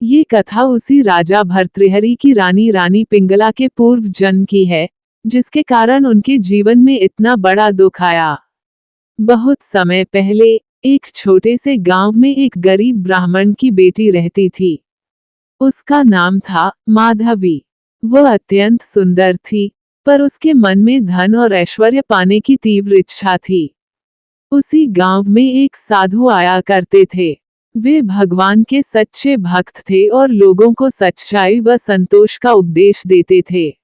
ये कथा उसी राजा भर्तृहरि की रानी पिंगला के पूर्व जन्म की है, जिसके कारण उनके जीवन में इतना बड़ा दुख आया। बहुत समय पहले एक छोटे से गांव में एक गरीब ब्राह्मण की बेटी रहती थी। उसका नाम था माधवी। वह अत्यंत सुंदर थी, पर उसके मन में धन और ऐश्वर्य पाने की तीव्र इच्छा थी। उसी गांव में एक साधु आया करते थे। वे भगवान के सच्चे भक्त थे और लोगों को सच्चाई व संतोष का उपदेश देते थे।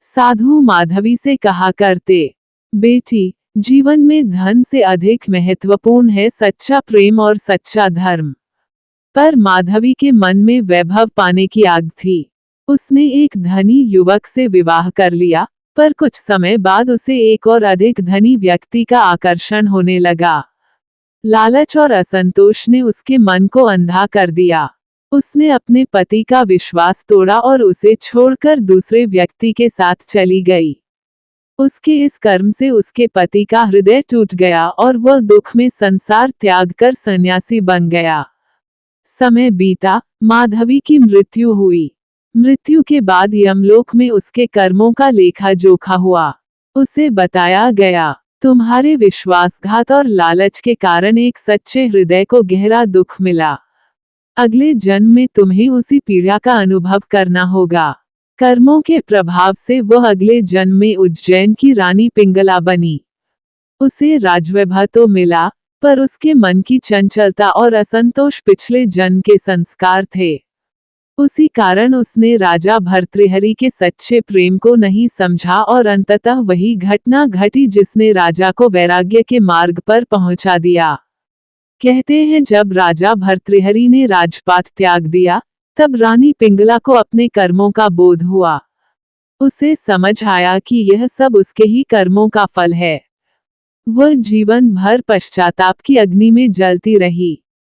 साधु माधवी से कहा करते, बेटी, जीवन में धन से अधिक महत्वपूर्ण है सच्चा प्रेम और सच्चा धर्म। पर माधवी के मन में वैभव पाने की आग थी। उसने एक धनी युवक से विवाह कर लिया, पर कुछ समय बाद उसे एक और अधिक धनी व्यक्ति का आकर्षण होने लगा। लालच और असंतोष ने उसके मन को अंधा कर दिया। उसने अपने पति का विश्वास तोड़ा और उसे छोड़कर दूसरे व्यक्ति के साथ चली गई। उसके इस कर्म से उसके पति का हृदय टूट गया और वह दुख में संसार त्याग कर सन्यासी बन गया। समय बीता, माधवी की मृत्यु हुई। मृत्यु के बाद यमलोक में उसके कर्मों का लेखा जोखा हुआ। उसे बताया गया, तुम्हारे विश्वासघात और लालच के कारण एक सच्चे हृदय को गहरा दुख मिला। अगले जन्म में तुम्हें उसी पीड़ा का अनुभव करना होगा। कर्मों के प्रभाव से वह अगले जन्म में उज्जैन की रानी पिंगला बनी। उसे राजवैभव तो मिला, पर उसके मन की चंचलता और असंतोष पिछले जन्म के संस्कार थे। उसी कारण उसने राजा भर्तृहरि के सच्चे प्रेम को नहीं समझा और अंततः वही घटना घटी जिसने राजा को वैराग्य के मार्ग पर पहुंचा दिया। कहते हैं, जब राजा भर्तृहरि ने राजपाट त्याग दिया, तब रानी पिंगला को अपने कर्मों का बोध हुआ। उसे समझ आया कि यह सब उसके ही कर्मों का फल है। वह जीवन भर पश्चाताप की अग्नि में जलती रही।